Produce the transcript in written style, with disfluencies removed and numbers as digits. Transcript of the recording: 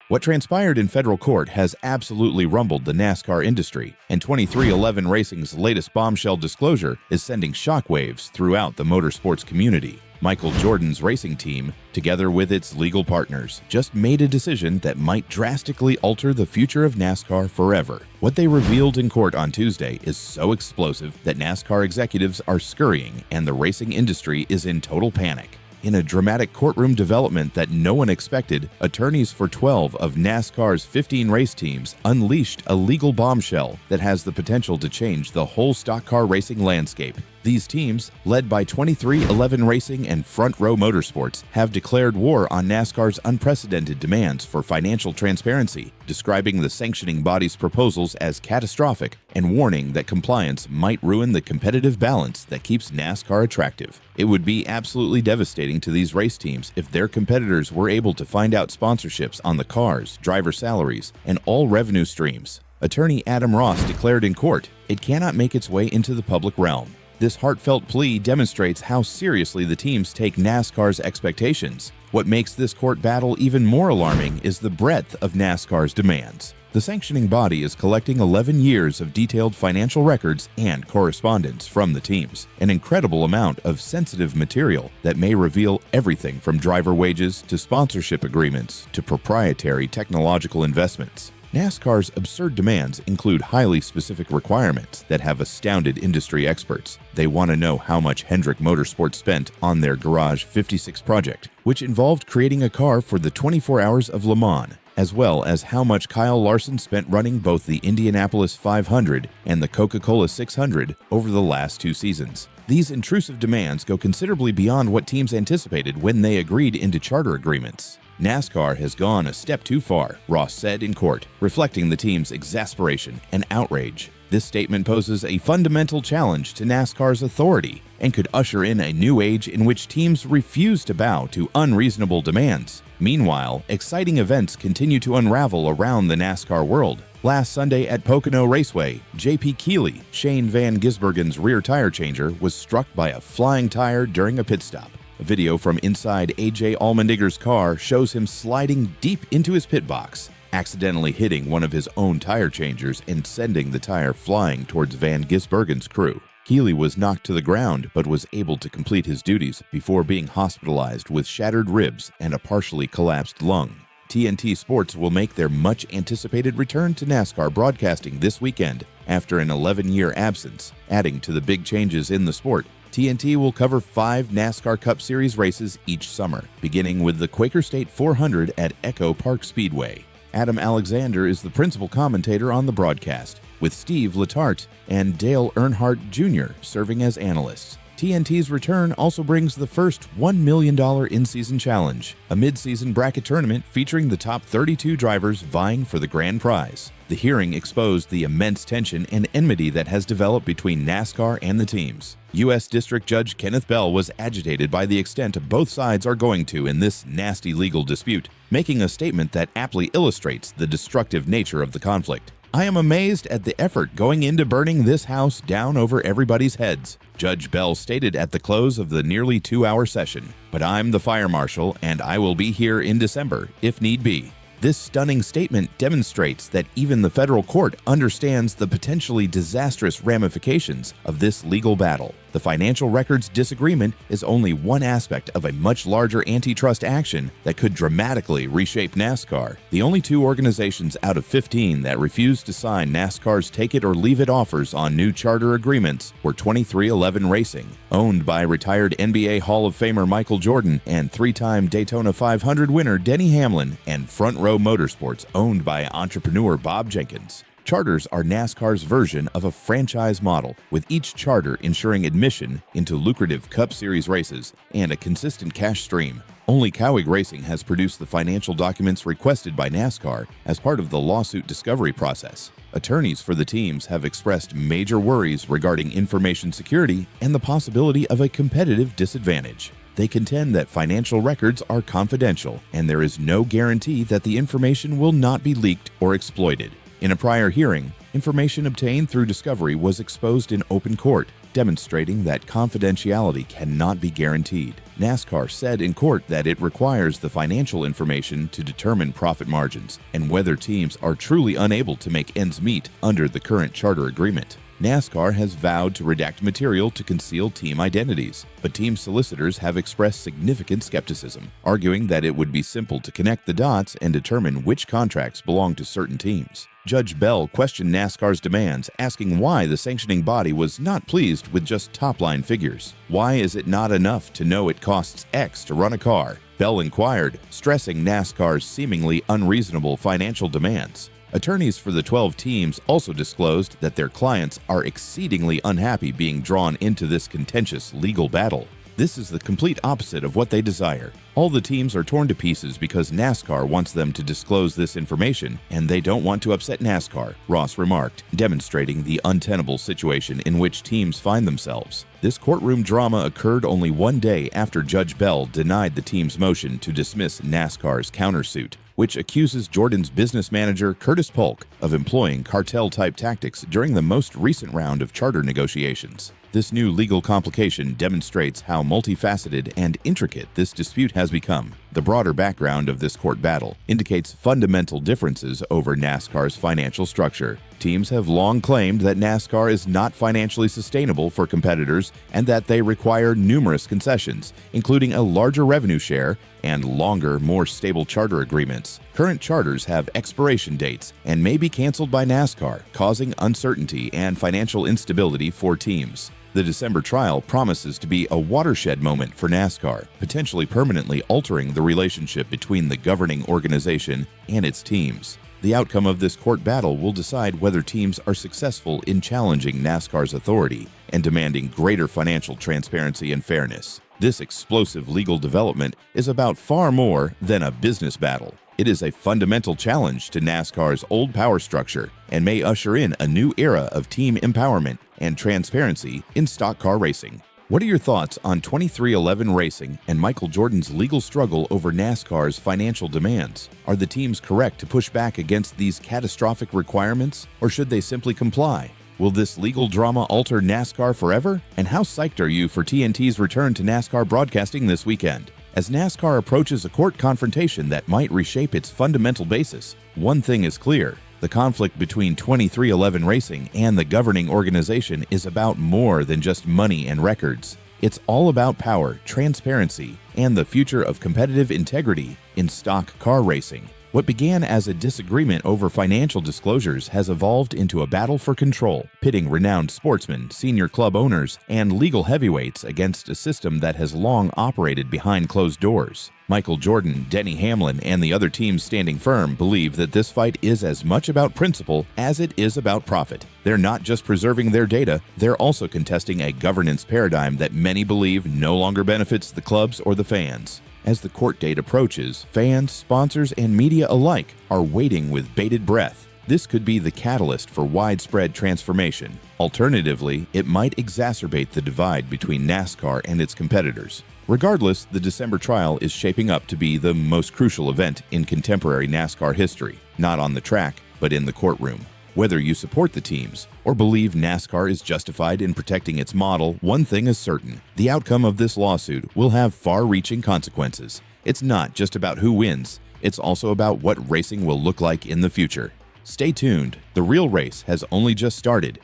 What transpired in federal court has absolutely rumbled the NASCAR industry, and 23XI Racing's latest bombshell disclosure is sending shockwaves throughout the motorsports community. Michael Jordan's racing team, together with its legal partners, just made a decision that might drastically alter the future of NASCAR forever. What they revealed in court on Tuesday is so explosive that NASCAR executives are scurrying and the racing industry is in total panic. In a dramatic courtroom development that no one expected, attorneys for 12 of NASCAR's 15 race teams unleashed a legal bombshell that has the potential to change the whole stock car racing landscape. These teams, led by 23XI Racing and Front Row Motorsports, have declared war on NASCAR's unprecedented demands for financial transparency, describing the sanctioning body's proposals as catastrophic and warning that compliance might ruin the competitive balance that keeps NASCAR attractive. It would be absolutely devastating to these race teams if their competitors were able to find out sponsorships on the cars, driver salaries, and all revenue streams. Attorney Adam Ross declared in court, it cannot make its way into the public realm. This heartfelt plea demonstrates how seriously the teams take NASCAR's expectations. What makes this court battle even more alarming is the breadth of NASCAR's demands. The sanctioning body is collecting 11 years of detailed financial records and correspondence from the teams, an incredible amount of sensitive material that may reveal everything from driver wages to sponsorship agreements to proprietary technological investments. NASCAR's absurd demands include highly specific requirements that have astounded industry experts. They want to know how much Hendrick Motorsports spent on their Garage 56 project, which involved creating a car for the 24 Hours of Le Mans, as well as how much Kyle Larson spent running both the Indianapolis 500 and the Coca-Cola 600 over the last 2 seasons. These intrusive demands go considerably beyond what teams anticipated when they agreed into charter agreements. NASCAR has gone a step too far, Ross said in court, reflecting the team's exasperation and outrage. This statement poses a fundamental challenge to NASCAR's authority and could usher in a new age in which teams refuse to bow to unreasonable demands. Meanwhile, exciting events continue to unravel around the NASCAR world. Last Sunday at Pocono Raceway, J.P. Keeley, Shane Van Gisbergen's rear tire changer, was struck by a flying tire during a pit stop. A video from inside A.J. Allmendigger's car shows him sliding deep into his pit box, accidentally hitting one of his own tire changers and sending the tire flying towards Van Gisbergen's crew. Keeley was knocked to the ground but was able to complete his duties before being hospitalized with shattered ribs and a partially collapsed lung. TNT Sports will make their much-anticipated return to NASCAR broadcasting this weekend after an 11-year absence. Adding to the big changes in the sport, TNT will cover 5 NASCAR Cup Series races each summer, beginning with the Quaker State 400 at Echo Park Speedway. Adam Alexander is the principal commentator on the broadcast, with Steve Letarte and Dale Earnhardt Jr. serving as analysts. TNT's return also brings the first $1 million in-season challenge, a mid-season bracket tournament featuring the top 32 drivers vying for the grand prize. The hearing exposed the immense tension and enmity that has developed between NASCAR and the teams. U.S. District Judge Kenneth Bell was agitated by the extent both sides are going to in this nasty legal dispute, making a statement that aptly illustrates the destructive nature of the conflict. I am amazed at the effort going into burning this house down over everybody's heads, Judge Bell stated at the close of the nearly 2-hour session. But I'm the fire marshal and I will be here in December, if need be. This stunning statement demonstrates that even the federal court understands the potentially disastrous ramifications of this legal battle. The financial records disagreement is only one aspect of a much larger antitrust action that could dramatically reshape NASCAR. The only 2 organizations out of 15 that refused to sign NASCAR's take-it-or-leave-it offers on new charter agreements were 23XI Racing, owned by retired NBA Hall of Famer Michael Jordan and 3-time Daytona 500 winner Denny Hamlin, and Front Row Motorsports, owned by entrepreneur Bob Jenkins. Charters are NASCAR's version of a franchise model, with each charter ensuring admission into lucrative Cup Series races and a consistent cash stream. Only Cowig Racing has produced the financial documents requested by NASCAR as part of the lawsuit discovery process. Attorneys for the teams have expressed major worries regarding information security and the possibility of a competitive disadvantage. They contend that financial records are confidential, and there is no guarantee that the information will not be leaked or exploited. In a prior hearing, information obtained through discovery was exposed in open court, demonstrating that confidentiality cannot be guaranteed. NASCAR said in court that it requires the financial information to determine profit margins and whether teams are truly unable to make ends meet under the current charter agreement. NASCAR has vowed to redact material to conceal team identities, but team solicitors have expressed significant skepticism, arguing that it would be simple to connect the dots and determine which contracts belong to certain teams. Judge Bell questioned NASCAR's demands, asking why the sanctioning body was not pleased with just top-line figures. Why is it not enough to know it costs X to run a car? Bell inquired, stressing NASCAR's seemingly unreasonable financial demands. Attorneys for the 12 teams also disclosed that their clients are exceedingly unhappy being drawn into this contentious legal battle. This is the complete opposite of what they desire. All the teams are torn to pieces because NASCAR wants them to disclose this information, and they don't want to upset NASCAR, Ross remarked, demonstrating the untenable situation in which teams find themselves. This courtroom drama occurred only one day after Judge Bell denied the team's motion to dismiss NASCAR's countersuit, which accuses Jordan's business manager Curtis Polk of employing cartel-type tactics during the most recent round of charter negotiations. This new legal complication demonstrates how multifaceted and intricate this dispute has become. The broader background of this court battle indicates fundamental differences over NASCAR's financial structure. Teams have long claimed that NASCAR is not financially sustainable for competitors and that they require numerous concessions, including a larger revenue share and longer, more stable charter agreements. Current charters have expiration dates and may be canceled by NASCAR, causing uncertainty and financial instability for teams. The December trial promises to be a watershed moment for NASCAR, potentially permanently altering the relationship between the governing organization and its teams. The outcome of this court battle will decide whether teams are successful in challenging NASCAR's authority and demanding greater financial transparency and fairness. This explosive legal development is about far more than a business battle. It is a fundamental challenge to NASCAR's old power structure and may usher in a new era of team empowerment and transparency in stock car racing. What are your thoughts on 2311 Racing and Michael Jordan's legal struggle over NASCAR's financial demands? Are the teams correct to push back against these catastrophic requirements, or should they simply comply? Will this legal drama alter NASCAR forever? And how psyched are you for TNT's return to NASCAR broadcasting this weekend? As NASCAR approaches a court confrontation that might reshape its fundamental basis, one thing is clear. The conflict between 2311 Racing and the governing organization is about more than just money and records. It's all about power, transparency, and the future of competitive integrity in stock car racing. What began as a disagreement over financial disclosures has evolved into a battle for control, pitting renowned sportsmen, senior club owners, and legal heavyweights against a system that has long operated behind closed doors. Michael Jordan, Denny Hamlin, and the other teams standing firm believe that this fight is as much about principle as it is about profit. They're not just preserving their data, they're also contesting a governance paradigm that many believe no longer benefits the clubs or the fans. As the court date approaches, fans, sponsors, and media alike are waiting with bated breath. This could be the catalyst for widespread transformation. Alternatively, it might exacerbate the divide between NASCAR and its competitors. Regardless, the December trial is shaping up to be the most crucial event in contemporary NASCAR history, not on the track, but in the courtroom. Whether you support the teams or believe NASCAR is justified in protecting its model, one thing is certain: the outcome of this lawsuit will have far-reaching consequences. It's not just about who wins, it's also about what racing will look like in the future. Stay tuned, the real race has only just started.